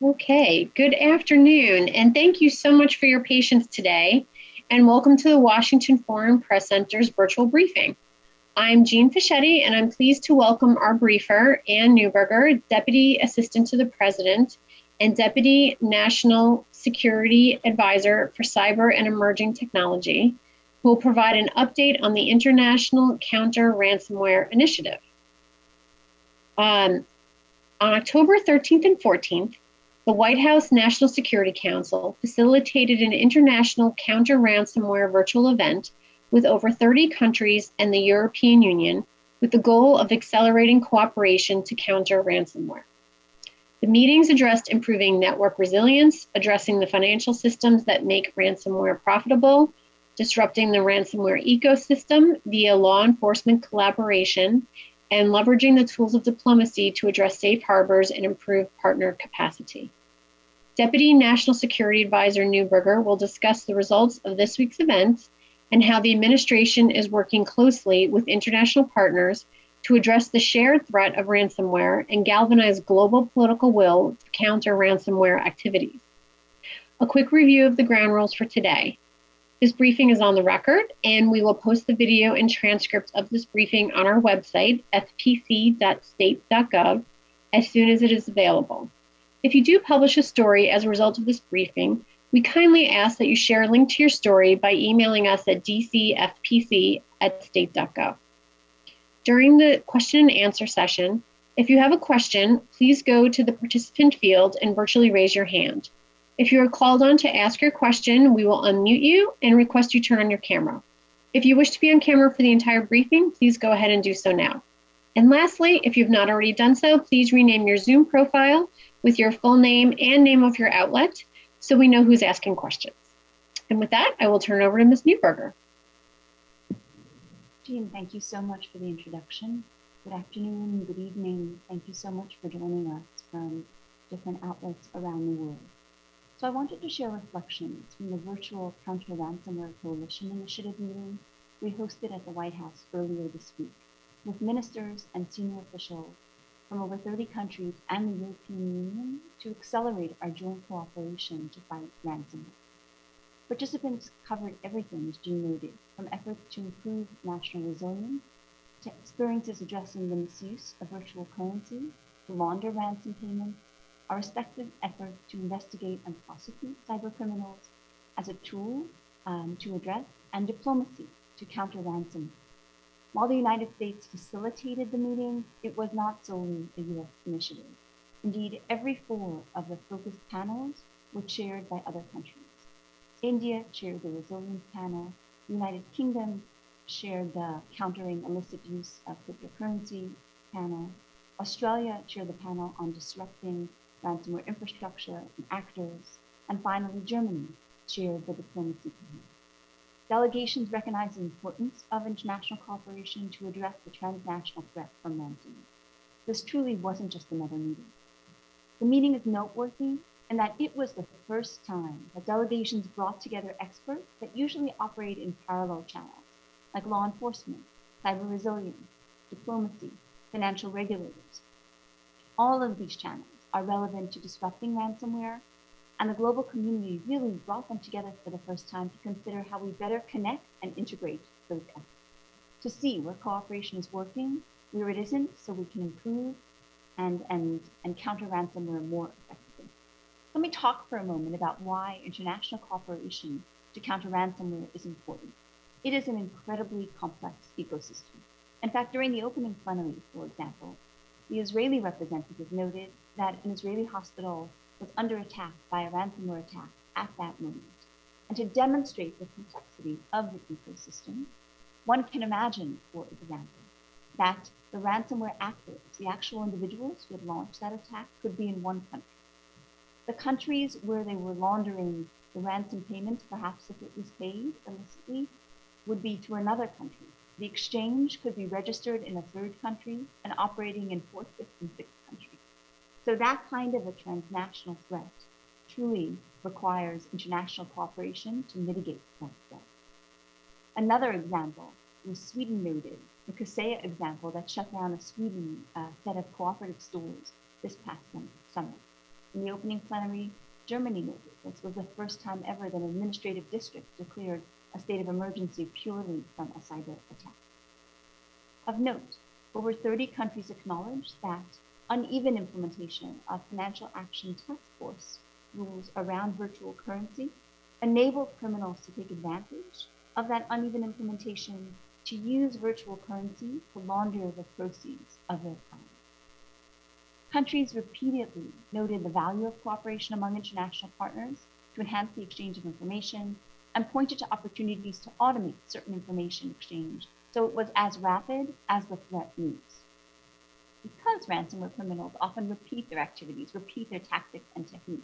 Okay, good afternoon, and thank you so much for your patience today, and welcome to the Washington Foreign Press Center's virtual briefing. I'm Jean Fischetti, and I'm pleased to welcome our briefer, Ann Neuberger, Deputy Assistant to the President and Deputy National Security Advisor for Cyber and Emerging Technology, who will provide an update on the International Counter-Ransomware Initiative. On October 13th and 14th, the White House National Security Council facilitated an international counter-ransomware virtual event with over 30 countries and the European Union, with the goal of accelerating cooperation to counter ransomware. The meetings addressed improving network resilience, addressing the financial systems that make ransomware profitable, disrupting the ransomware ecosystem via law enforcement collaboration, and leveraging the tools of diplomacy to address safe harbors and improve partner capacity. Deputy National Security Advisor Neuberger will discuss the results of this week's event and how the administration is working closely with international partners to address the shared threat of ransomware and galvanize global political will to counter ransomware activities. A quick review of the ground rules for today. This briefing is on the record, and we will post the video and transcript of this briefing on our website, fpc.state.gov, as soon as it is available. If you do publish a story as a result of this briefing, we kindly ask that you share a link to your story by emailing us at dcfpc@state.gov. During the question and answer session, if you have a question, please go to the participant field and virtually raise your hand. If you are called on to ask your question, we will unmute you and request you turn on your camera. If you wish to be on camera for the entire briefing, please go ahead and do so now. And lastly, if you've not already done so, please rename your Zoom profile with your full name and name of your outlet so we know who's asking questions. And with that, I will turn it over to Ms. Neuberger. Jean, thank you so much for the introduction. Good afternoon, good evening. Thank you so much for joining us from different outlets around the world. So I wanted to share reflections from the virtual Counter-Ransomware Coalition Initiative meeting we hosted at the White House earlier this week with ministers and senior officials from over 30 countries and the European Union to accelerate our joint cooperation to fight ransomware. Participants covered everything, as Jean noted, from efforts to improve national resilience, to experiences addressing the misuse of virtual currency, to launder ransom payments, our respective efforts to investigate and prosecute cybercriminals as a tool to address, and diplomacy to counter ransomware. While the United States facilitated the meeting, it was not solely a U.S. initiative. Indeed, every four of the focused panels were chaired by other countries. India chaired the resilience panel, the United Kingdom chaired the countering illicit use of cryptocurrency panel, Australia chaired the panel on disrupting ransomware infrastructure and actors, and finally Germany chaired the diplomacy panel. Delegations recognize the importance of international cooperation to address the transnational threat from ransomware. This truly wasn't just another meeting. The meeting is noteworthy in that it was the first time that delegations brought together experts that usually operate in parallel channels, like law enforcement, cyber resilience, diplomacy, financial regulators. All of these channels are relevant to disrupting ransomware, and the global community really brought them together for the first time to consider how we better connect and integrate those efforts, to see where cooperation is working, where it isn't, so we can improve and counter ransomware more effectively. Let me talk for a moment about why international cooperation to counter ransomware is important. It is an incredibly complex ecosystem. In fact, during the opening plenary, for example, the Israeli representative noted that an Israeli hospital was under attack by a ransomware attack at that moment. And to demonstrate the complexity of the ecosystem, one can imagine, for example, that the ransomware actors, the actual individuals who had launched that attack, could be in one country. The countries where they were laundering the ransom payments, perhaps if it was paid illicitly, would be to another country. The exchange could be registered in a third country and operating in fourth, fifth, and sixth countries. So that kind of a transnational threat truly requires international cooperation to mitigate that threat. Another example was Sweden noted, the Kaseya example that shut down a Sweden set of cooperative stores this past summer. In the opening plenary, Germany noted this was the first time ever that an administrative district declared a state of emergency purely from a cyber attack. Of note, over 30 countries acknowledged that uneven implementation of Financial Action Task Force rules around virtual currency enabled criminals to take advantage of that uneven implementation to use virtual currency to launder the proceeds of their crime. Countries repeatedly noted the value of cooperation among international partners to enhance the exchange of information and pointed to opportunities to automate certain information exchange so it was as rapid as the threat moves. Because ransomware criminals often repeat their activities, repeat their tactics and techniques,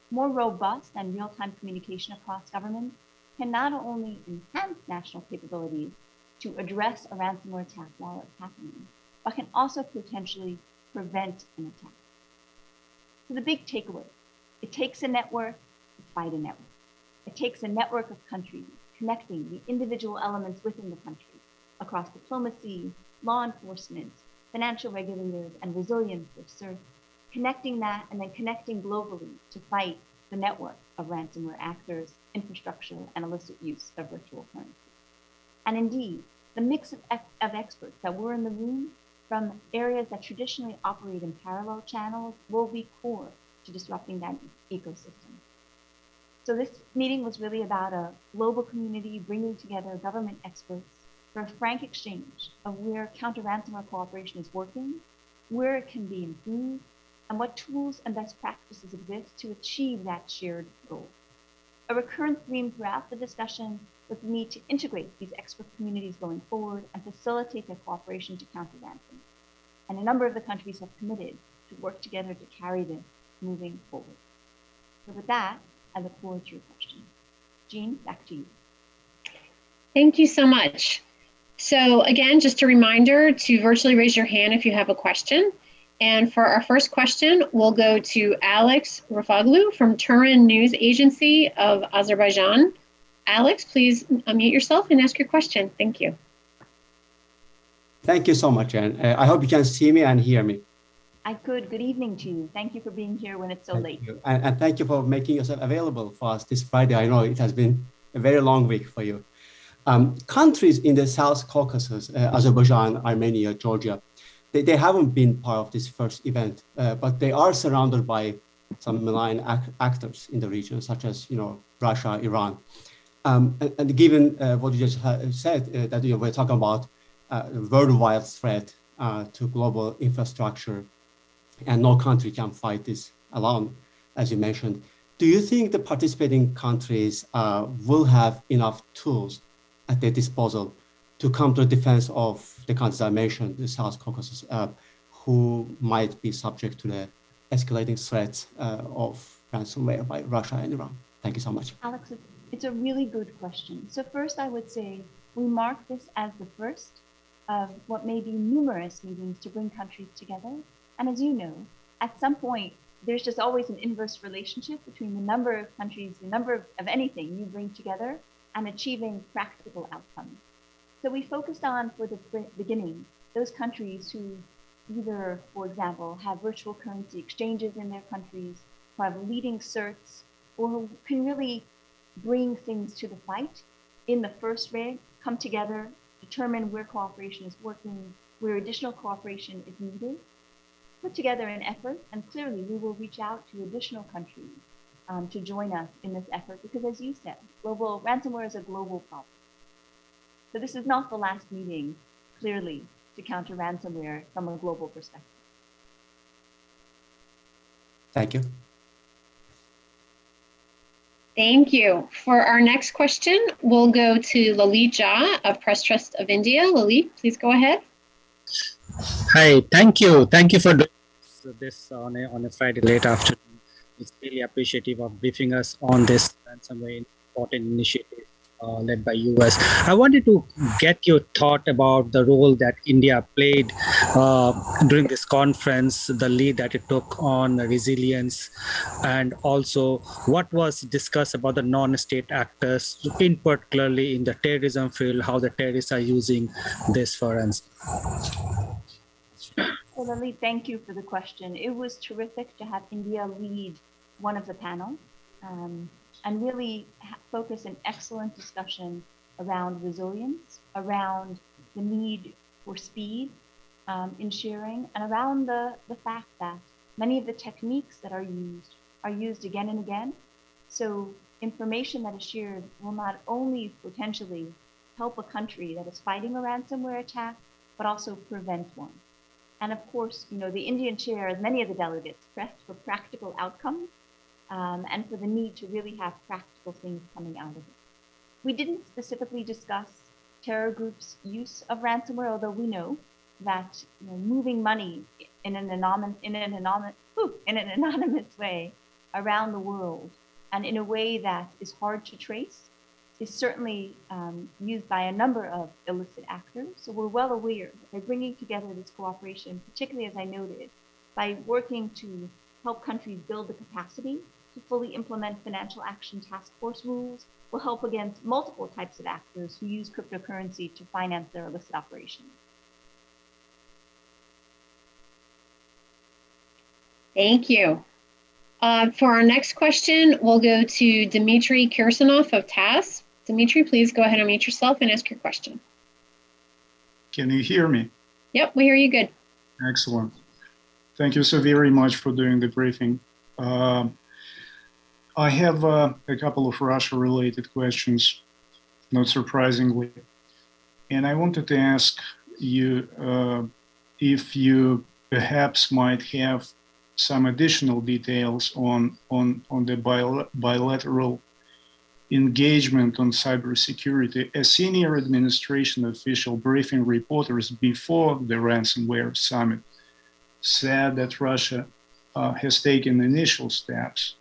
more robust and real-time communication across governments can not only enhance national capabilities to address a ransomware attack while it's happening, but can also potentially prevent an attack. So the big takeaway, it takes a network to fight a network. It takes a network of countries connecting the individual elements within the country across diplomacy, law enforcement, financial regulators, and resilience or CERT, connecting that and then connecting globally to fight the network of ransomware actors, infrastructure, and illicit use of virtual currency. And indeed, the mix of experts that were in the room from areas that traditionally operate in parallel channels will be core to disrupting that ecosystem. So this meeting was really about a global community bringing together government experts for a frank exchange of where counter-ransomware cooperation is working, where it can be improved, and what tools and best practices exist to achieve that shared goal. A recurrent theme throughout the discussion was the need to integrate these expert communities going forward and facilitate their cooperation to counter ransomware. And a number of the countries have committed to work together to carry this moving forward. So with that, I look forward to your questions. Jean, back to you. Thank you so much. So again, just a reminder to virtually raise your hand if you have a question. And for our first question, we'll go to Alex Rafaglu from Turan News Agency of Azerbaijan. Alex, please unmute yourself and ask your question. Thank you. Thank you so much, Anne. I hope you can see me and hear me. I could. Good evening to you. Thank you for being here when it's so late. And thank you for making yourself available for us this Friday. I know it has been a very long week for you. Countries in the South Caucasus, Azerbaijan, Armenia, Georgia, they haven't been part of this first event, but they are surrounded by some malign actors in the region, such as Russia, Iran. And given what you just said, that we're talking about a worldwide threat to global infrastructure, and no country can fight this alone, as you mentioned. Do you think the participating countries will have enough tools at their disposal to come to the defense of the countries I mentioned, the South Caucasus, who might be subject to the escalating threats of ransomware by Russia and Iran? Thank you so much. Alex, it's a really good question. So first, I would say we mark this as the first of what may be numerous meetings to bring countries together. And as you know, at some point, there's just always an inverse relationship between the number of countries, the number of anything you bring together and achieving practical outcomes. So we focused on, for the beginning, those countries who either, for example, have virtual currency exchanges in their countries, who have leading certs, or who can really bring things to the fight in the first rank, come together, determine where cooperation is working, where additional cooperation is needed, put together an effort, and clearly we will reach out to additional countries to join us in this effort, because as you said, global ransomware is a global problem. So this is not the last meeting, clearly, to counter ransomware from a global perspective. Thank you. Thank you. For our next question, we'll go to Lalit Jha of Press Trust of India. Lalit, please go ahead. Hi, thank you. Thank you for doing this on a Friday late afternoon. It's really appreciative of briefing us on this ransomware important initiative led by US. I wanted to get your thought about the role that India played during this conference, the lead that it took on resilience, and also what was discussed about the non-state actors, in particularly in the terrorism field, how the terrorists are using this for us. So Lily, thank you for the question. It was terrific to have India lead one of the panel and really focus an excellent discussion around resilience, around the need for speed in sharing, and around the fact that many of the techniques that are used again and again. So information that is shared will not only potentially help a country that is fighting a ransomware attack, but also prevent one. And of course, you know, the Indian chair, as many of the delegates, pressed for practical outcomes and for the need to really have practical things coming out of it. We didn't specifically discuss terror groups' use of ransomware, although we know that, you know, moving money in an anonymous way around the world and in a way that is hard to trace is certainly used by a number of illicit actors. So we're well aware that by bringing together this cooperation, particularly as I noted, by working to help countries build the capacity to fully implement financial action task force rules, will help against multiple types of actors who use cryptocurrency to finance their illicit operations. Thank you. For our next question, we'll go to Dmitry Kirsanov of TASS. Dmitry, please go ahead and unmute yourself and ask your question. Can you hear me? Yep, we hear you good. Excellent. Thank you so very much for doing the briefing. I have a couple of Russia-related questions, not surprisingly. And I wanted to ask you if you perhaps might have some additional details on the bilateral engagement on cybersecurity. A senior administration official briefing reporters before the ransomware summit said that Russia has taken initial steps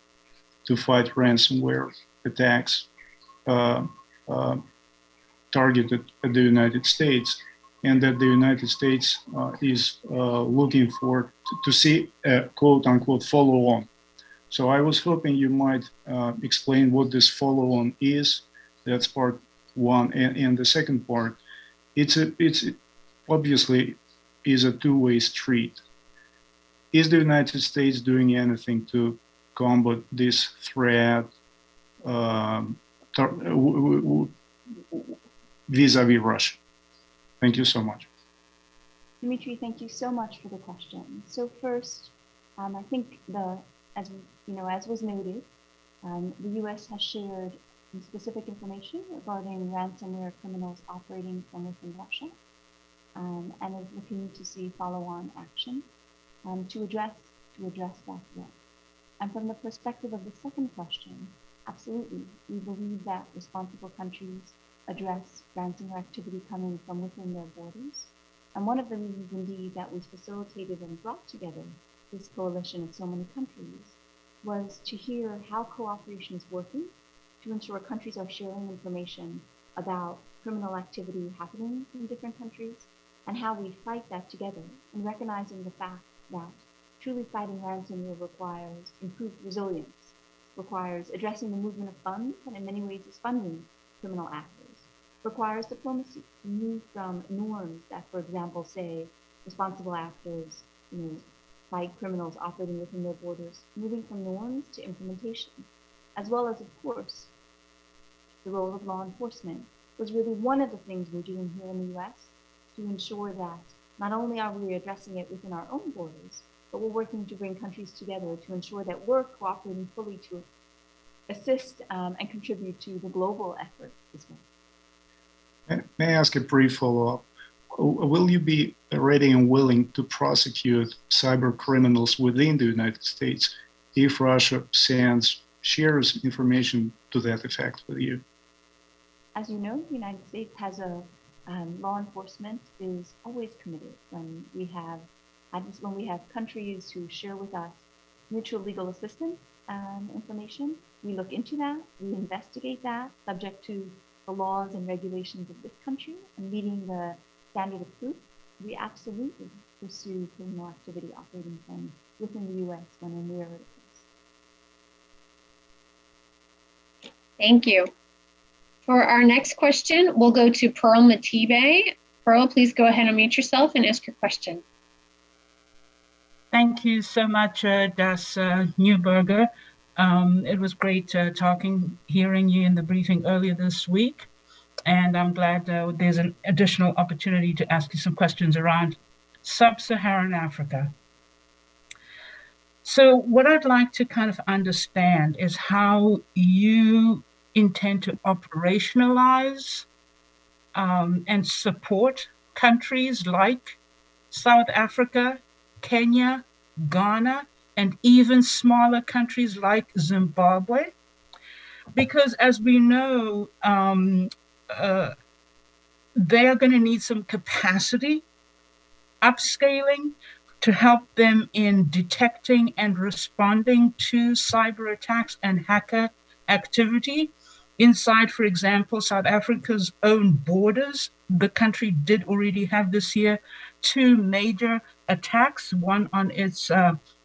to fight ransomware attacks targeted at the United States, and that the United States is looking to see a quote-unquote follow-on. So I was hoping you might explain what this follow-on is. That's part one. And the second part, it's obviously is a two-way street. Is the United States doing anything to combat this threat vis-a-vis Russia? Thank you so much. Dmitry, thank you so much for the question. So first, I think as was noted, the U.S. has shared some specific information regarding ransomware criminals operating from within Russia, and is looking to see follow-on action to address that threat. And from the perspective of the second question, absolutely, we believe that responsible countries address ransomware activity coming from within their borders. And one of the reasons, indeed, that we facilitated and brought together this coalition of so many countries was to hear how cooperation is working to ensure countries are sharing information about criminal activity happening in different countries and how we fight that together, and recognizing the fact that truly fighting ransomware requires improved resilience, requires addressing the movement of funds, and in many ways is funding criminal actors, requires diplomacy to move from norms that, for example, say responsible actors, fight criminals operating within their borders, moving from norms to implementation, as well as, of course, the role of law enforcement was really one of the things we're doing here in the U.S. to ensure that not only are we addressing it within our own borders, but we're working to bring countries together to ensure that we're cooperating fully to assist and contribute to the global effort as well. May I ask a brief follow-up? Will you be ready and willing to prosecute cyber criminals within the United States if Russia shares information to that effect with you? As you know, the United States has law enforcement is always committed when we have countries who share with us mutual legal assistance information. We look into that, we investigate that, subject to the laws and regulations of this country and meeting the standard of proof. We absolutely pursue criminal activity operating from within the U.S. when and where it is. Thank you. For our next question, we'll go to Pearl Matibe. Pearl, please go ahead and unmute yourself and ask your question. Thank you so much, Das Neuberger. It was great hearing you in the briefing earlier this week. And I'm glad there's an additional opportunity to ask you some questions around sub-Saharan Africa. So what I'd like to kind of understand is how you intend to operationalize and support countries like South Africa, Kenya, Ghana, and even smaller countries like Zimbabwe. Because as we know, they are going to need some capacity upscaling to help them in detecting and responding to cyber attacks and hacker activity. Inside, for example, South Africa's own borders, the country did already have this year 2 major attacks, one on its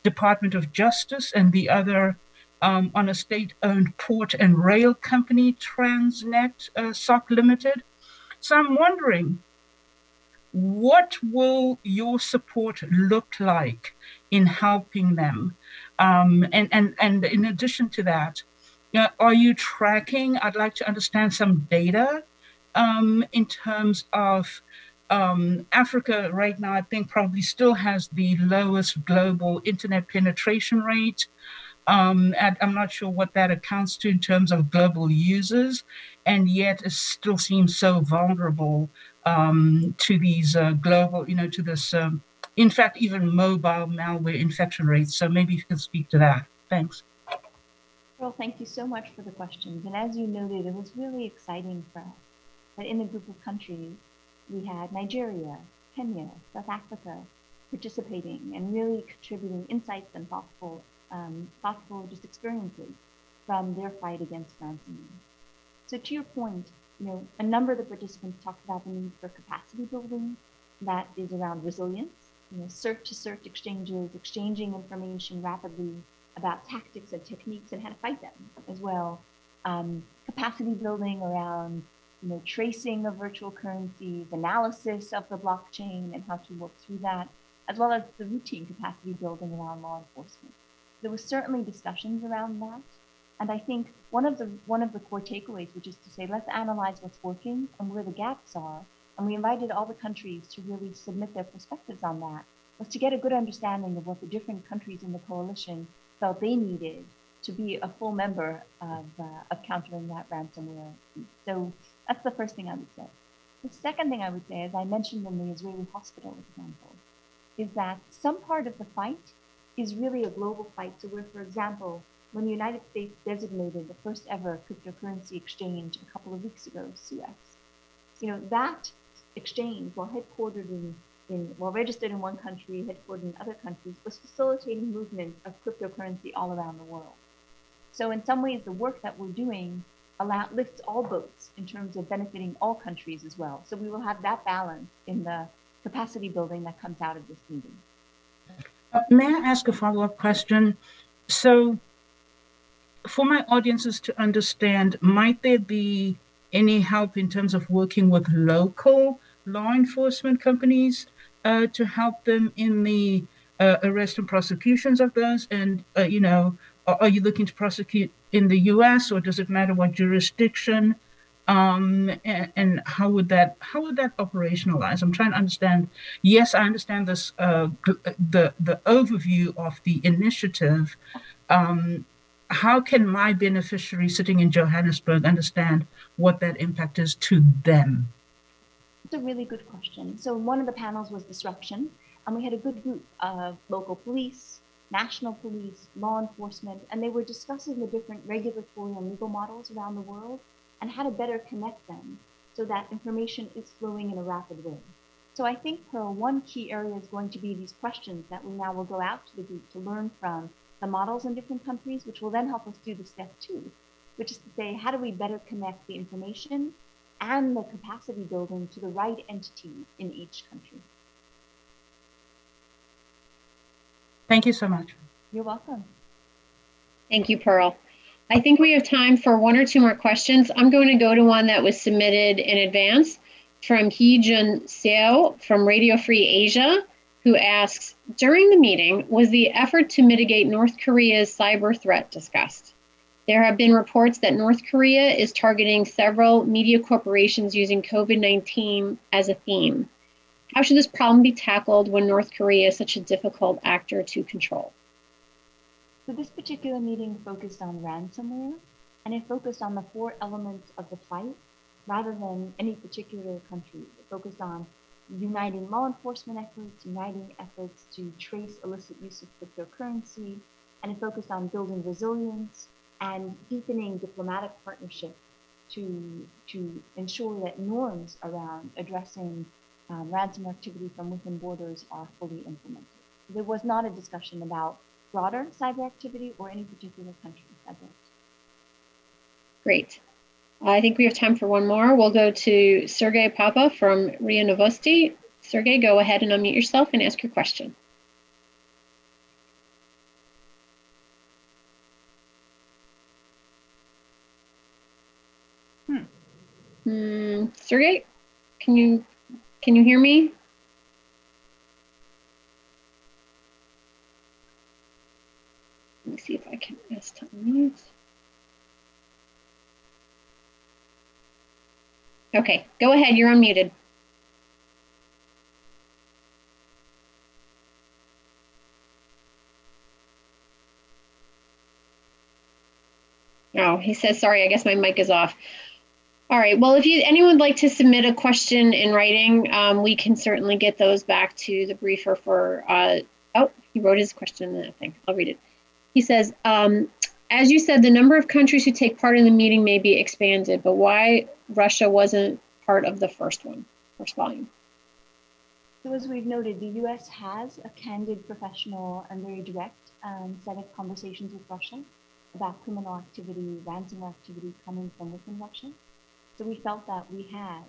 Department of Justice and the other on a state-owned port and rail company, Transnet SOC Limited. So I'm wondering, what will your support look like in helping them? And in addition to that, are you tracking? I'd like to understand some data in terms of Africa right now, I think probably still has the lowest global internet penetration rate. And I'm not sure what that accounts to in terms of global users, and yet it still seems so vulnerable to these global, to this, in fact, even mobile malware infection rates. So maybe you can speak to that. Thanks. Well, thank you so much for the questions. And as you noted, it was really exciting for us that in the group of countries, we had Nigeria, Kenya, South Africa participating and really contributing insights and thoughtful just experiences from their fight against ransomware. So to your point, a number of the participants talked about the need for capacity building that is around resilience, cert-to-cert exchanges, exchanging information rapidly about tactics and techniques and how to fight them as well. Capacity building around tracing of virtual currencies, analysis of the blockchain and how to work through that, as well as the routine capacity building around law enforcement. There was certainly discussions around that. And I think one of the core takeaways, which is to say, let's analyze what's working and where the gaps are. And we invited all the countries to really submit their perspectives on that, was to get a good understanding of what the different countries in the coalition felt they needed to be a full member of countering that ransomware. So that's the first thing I would say. The second thing I would say, as I mentioned in the Israeli hospital example, is that some part of the fight is really a global fight. So where, for example, when the United States designated the first ever cryptocurrency exchange a couple of weeks ago, Suez, that exchange, while headquartered while registered in one country, headquartered in other countries, was facilitating movement of cryptocurrency all around the world. So in some ways, the work that we're doing lifts all boats in terms of benefiting all countries as well. So we will have that balance in the capacity building that comes out of this meeting. May I ask a follow-up question? So for my audiences to understand, might there be any help in terms of working with local law enforcement companies to help them in the arrest and prosecutions of those? And, are you looking to prosecute in the US, or does it matter what jurisdiction? And how would that operationalize? I'm trying to understand. Yes, I understand this, the overview of the initiative. How can my beneficiary sitting in Johannesburg understand what that impact is to them? It's a really good question. So one of the panels was disruption, and we had a good group of local police, national police, law enforcement, and they were discussing the different regulatory and legal models around the world and how to better connect them so that information is flowing in a rapid way. So I think, Pearl, one key area is going to be these questions that we now will go out to the group to learn from the models in different countries, which will then help us do the step 2, which is to say, how do we better connect the information and the capacity building to the right entities in each country? Thank you so much. You're welcome. Thank you, Pearl. I think we have time for 1 or 2 more questions. I'm going to go to one that was submitted in advance from Hee Jun Seo from Radio Free Asia, who asks, during the meeting, was the effort to mitigate North Korea's cyber threat discussed? There have been reports that North Korea is targeting several media corporations using COVID-19 as a theme. How should this problem be tackled when North Korea is such a difficult actor to control? So this particular meeting focused on ransomware, and it focused on the 4 elements of the fight rather than any particular country. It focused on uniting law enforcement efforts, uniting efforts to trace illicit use of cryptocurrency, and it focused on building resilience and deepening diplomatic partnership to ensure that norms around addressing ransomware activity from within borders are fully implemented. There was not a discussion about broader cyber activity or any particular country cyber. Great. I think we have time for one more. We'll go to Sergey Papa from RIA Novosti. Sergey, go ahead and unmute yourself and ask your question. Sergey, can you hear me? Let me see if I can ask to unmute. Okay, go ahead, you're unmuted. Oh, he says, sorry, I guess my mic is off. All right, well, if anyone would like to submit a question in writing, we can certainly get those back to the briefer for, oh, he wrote his question in that thing. I'll read it. He says, as you said, the number of countries who take part in the meeting may be expanded, but why Russia wasn't part of the first volume? So as we've noted, the US has a candid, professional, and very direct set of conversations with Russia about criminal activity, ransomware activity coming from within Russia. So we felt that we had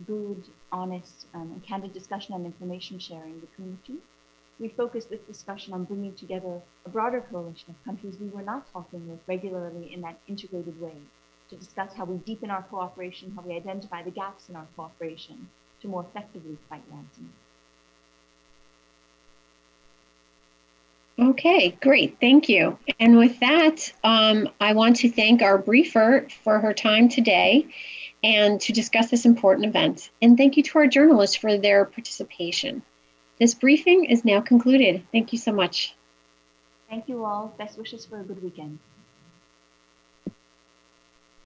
good, honest, and candid discussion and information sharing between the two. We focused this discussion on bringing together a broader coalition of countries we were not talking with regularly in that integrated way to discuss how we deepen our cooperation, how we identify the gaps in our cooperation to more effectively fight ransomware. Okay, great, thank you. And with that, I want to thank our briefer for her time today and to discuss this important event. And thank you to our journalists for their participation. This briefing is now concluded. Thank you so much. Thank you all. Best wishes for a good weekend.